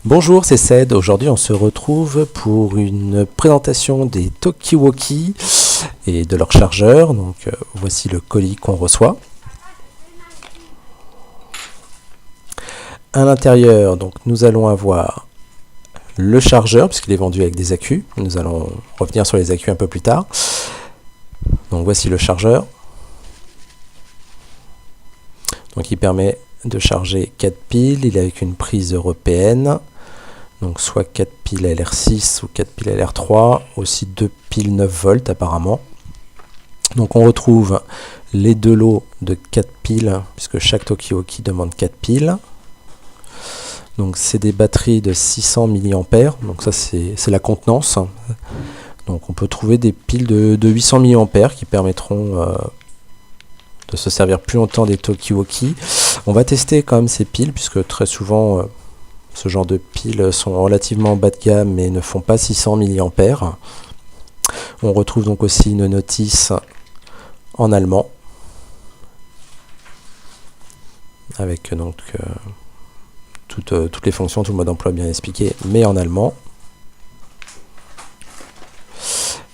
Bonjour, c'est Ced. Aujourd'hui, on se retrouve pour une présentation des Talkie-Walkie et de leur chargeur. Donc, voici le colis qu'on reçoit. À l'intérieur, donc, nous allons avoir le chargeur, puisqu'il est vendu avec des accus. Nous allons revenir sur les accus un peu plus tard. Donc, voici le chargeur. Donc, il permet de charger 4 piles. Il est avec une prise européenne. Donc soit 4 piles LR6 ou 4 piles LR3, aussi 2 piles 9 volts apparemment. Donc on retrouve les deux lots de 4 piles, puisque chaque Talkie-Walkie demande 4 piles. Donc c'est des batteries de 600 mAh, donc ça c'est la contenance. Donc on peut trouver des piles de 800 mAh qui permettront de se servir plus longtemps des Talkie-Walkie. On va tester quand même ces piles, puisque très souvent... ce genre de piles sont relativement bas de gamme mais ne font pas 600 mAh. On retrouve donc aussi une notice en allemand avec donc toutes les fonctions, tout le mode d'emploi bien expliqué, mais en allemand.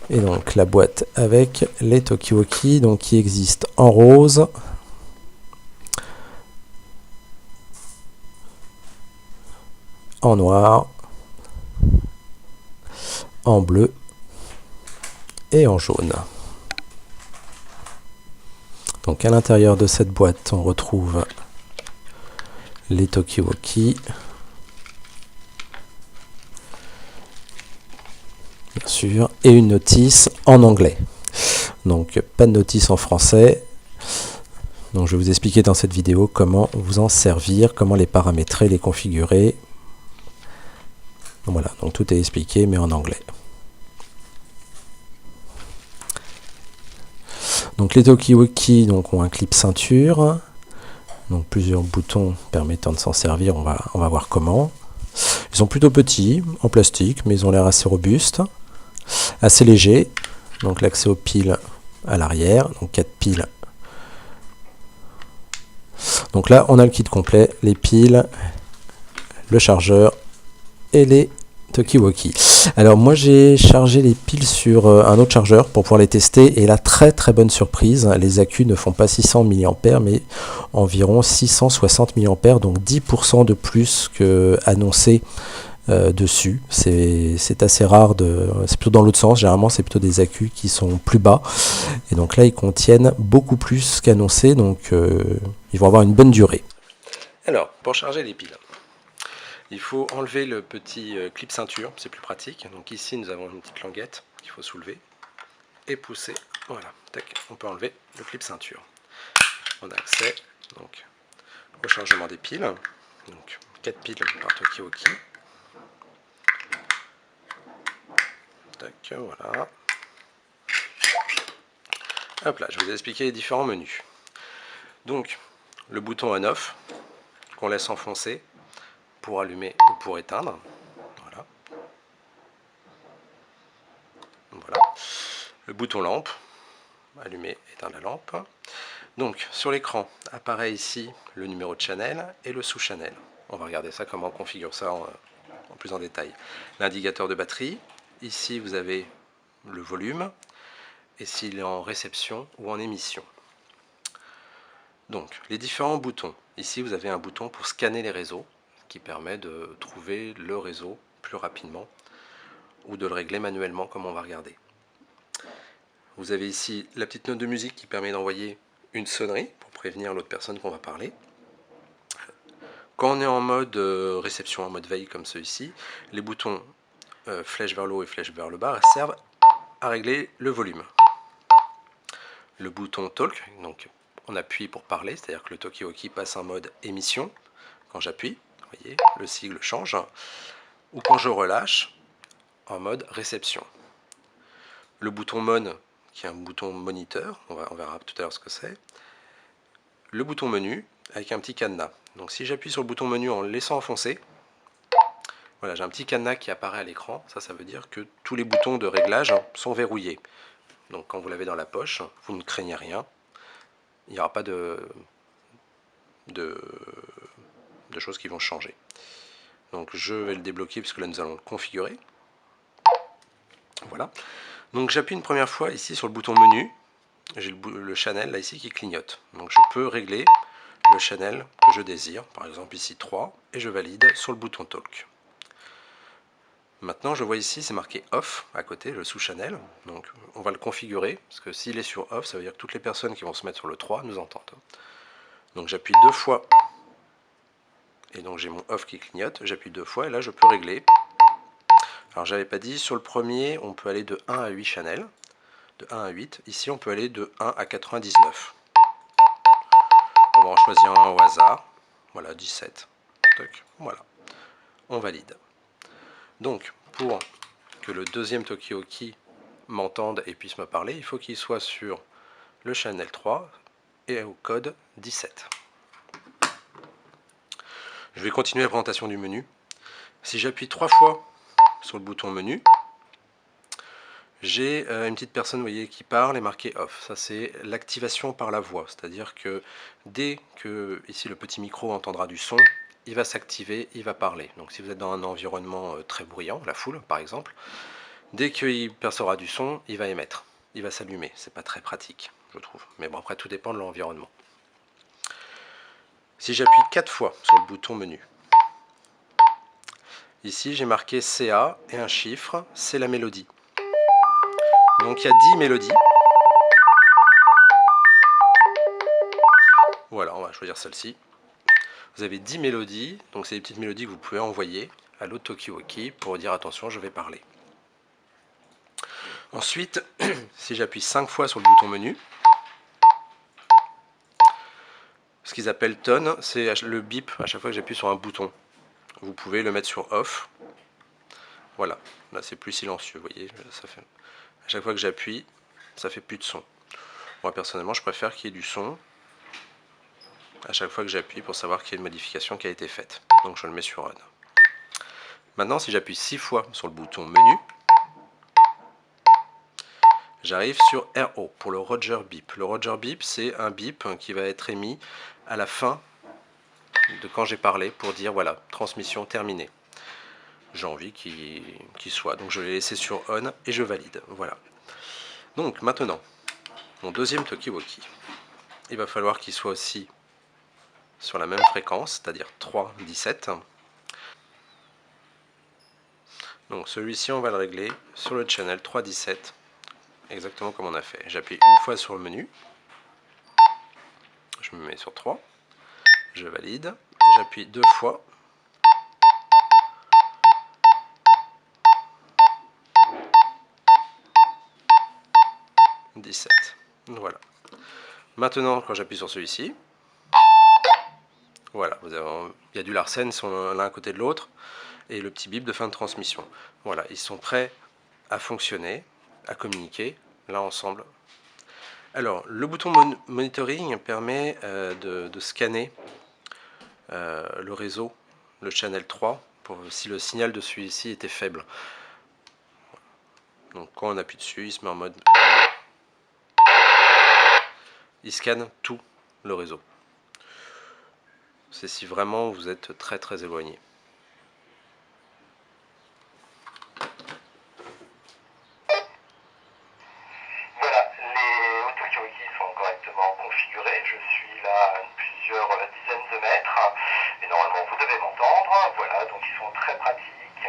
Et donc la boîte avec les Talkie-Walkie donc qui existent en rose, en noir, en bleu et en jaune. Donc à l'intérieur de cette boîte, on retrouve les Talkie-Walkie, bien sûr, et une notice en anglais. Donc pas de notice en français. Donc je vais vous expliquer dans cette vidéo comment vous en servir, comment les paramétrer, les configurer. Voilà, donc tout est expliqué mais en anglais. Donc les Talkie-Walkie donc ont un clip ceinture, donc plusieurs boutons permettant de s'en servir, on va voir comment. Ils sont plutôt petits, en plastique, mais ils ont l'air assez robustes, assez légers. Donc l'accès aux piles à l'arrière, donc 4 piles. Donc là on a le kit complet, les piles, le chargeur et les Talkie-Walkie. Alors moi j'ai chargé les piles sur un autre chargeur pour pouvoir les tester et la très bonne surprise, les accus ne font pas 600 mAh mais environ 660 mAh, donc 10% de plus que annoncé dessus. C'est assez rare, c'est plutôt dans l'autre sens, généralement c'est plutôt des accus qui sont plus bas et donc là ils contiennent beaucoup plus qu'annoncé, donc ils vont avoir une bonne durée. Alors pour charger les piles, il faut enlever le petit clip ceinture, c'est plus pratique. Donc ici nous avons une petite languette qu'il faut soulever et pousser. Voilà, tac, on peut enlever le clip ceinture. On a accès donc au chargement des piles. Donc 4 piles par Talkie-Walkie. Tac, voilà. Hop là, je vais vous expliquer les différents menus. Donc le bouton on/off qu'on laisse enfoncer pour allumer ou pour éteindre. Voilà. Voilà. Le bouton lampe, allumer, éteindre la lampe. Donc sur l'écran apparaît ici le numéro de channel et le sous-channel. On va regarder ça, comment on configure ça en plus en détail. L'indicateur de batterie, ici vous avez le volume et s'il est en réception ou en émission. Donc les différents boutons. Ici vous avez un bouton pour scanner les réseaux qui permet de trouver le réseau plus rapidement ou de le régler manuellement comme on va regarder. Vous avez ici la petite note de musique qui permet d'envoyer une sonnerie pour prévenir l'autre personne qu'on va parler. Quand on est en mode réception, en mode veille comme celui-ci, les boutons flèche vers le haut et flèche vers le bas servent à régler le volume. Le bouton talk, donc on appuie pour parler, c'est-à-dire que le Talkie-Walkie passe en mode émission. Quand j'appuie, vous voyez, le sigle change. Ou quand je relâche, en mode réception. Le bouton mon, qui est un bouton moniteur, on verra tout à l'heure ce que c'est. Le bouton menu avec un petit cadenas. Donc si j'appuie sur le bouton menu en le laissant enfoncer, voilà, j'ai un petit cadenas qui apparaît à l'écran. Ça veut dire que tous les boutons de réglage sont verrouillés. Donc quand vous l'avez dans la poche, vous ne craignez rien. Il n'y aura pas de choses qui vont changer. Donc je vais le débloquer puisque là nous allons le configurer. Voilà. Donc j'appuie une première fois ici sur le bouton menu. J'ai le channel là ici qui clignote. Donc je peux régler le channel que je désire. Par exemple ici 3 et je valide sur le bouton talk. Maintenant je vois ici c'est marqué off à côté, le sous-channel. Donc on va le configurer parce que s'il est sur off ça veut dire que toutes les personnes qui vont se mettre sur le 3 nous entendent. Donc j'appuie 2 fois et donc j'ai mon off qui clignote. J'appuie 2 fois et là je peux régler. Alors j'avais pas dit, sur le premier on peut aller de 1 à 8 channels. De 1 à 8. Ici, on peut aller de 1 à 99. On va en choisir un au hasard. Voilà, 17. Toc, voilà. On valide. Donc, pour que le deuxième Tokioki m'entende et puisse me parler, il faut qu'il soit sur le channel 3 et au code 17. Je vais continuer la présentation du menu. Si j'appuie 3 fois sur le bouton menu, j'ai une petite personne, vous voyez, qui parle et marqué off. Ça, c'est l'activation par la voix. C'est-à-dire que dès que ici le petit micro entendra du son, il va s'activer, il va parler. Donc si vous êtes dans un environnement très bruyant, la foule par exemple, dès qu'il percevra du son, il va émettre. Il va s'allumer. C'est pas très pratique, je trouve. Mais bon, après, tout dépend de l'environnement. Si j'appuie 4 fois sur le bouton menu, ici j'ai marqué CA et un chiffre, c'est la mélodie. Donc il y a 10 mélodies. Voilà, on va choisir celle-ci. Vous avez 10 mélodies, donc c'est des petites mélodies que vous pouvez envoyer à l'autre Tokiwoki pour dire attention, je vais parler. Ensuite, si j'appuie 5 fois sur le bouton menu, ce qu'ils appellent tone, c'est le bip à chaque fois que j'appuie sur un bouton. Vous pouvez le mettre sur off. Voilà, là c'est plus silencieux, vous voyez, ça fait... à chaque fois que j'appuie, ça fait plus de son. Moi personnellement, je préfère qu'il y ait du son à chaque fois que j'appuie pour savoir qu'il y a une modification qui a été faite. Donc je le mets sur on. Maintenant, si j'appuie 6 fois sur le bouton menu, j'arrive sur RO pour le Roger Beep. Le Roger Beep, c'est un bip qui va être émis à la fin de quand j'ai parlé pour dire voilà, transmission terminée. J'ai envie qu'il soit. Donc je l'ai laissé sur on et je valide. Voilà. Donc maintenant, mon deuxième Tokiwoki, il va falloir qu'il soit aussi sur la même fréquence, c'est-à-dire 3,17. Donc celui-ci, on va le régler sur le channel 3,17, exactement comme on a fait. J'appuie une fois sur le menu, je me mets sur 3, je valide, j'appuie 2 fois, « 17. Voilà. Maintenant, quand j'appuie sur celui-ci, voilà, il y a du Larsen, ils sont l'un à côté de l'autre, et le petit bip de fin de transmission. Voilà, ils sont prêts à fonctionner, à communiquer, là ensemble. Alors, le bouton monitoring permet de scanner le réseau, le channel 3, pour si le signal de celui-ci était faible. Donc quand on appuie dessus, il se met en mode... Il scanne tout le réseau. C'est si vraiment vous êtes très très éloigné. Voilà, les Autokiriki sont correctement configurés. Je suis là à plusieurs dizaines de mètres et normalement vous devez m'entendre. Voilà, donc ils sont très pratiques.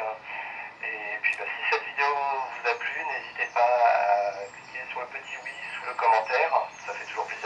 Et puis si cette vidéo vous a plu, n'hésitez pas à cliquer sur le petit oui sous le commentaire. Ça fait toujours plaisir.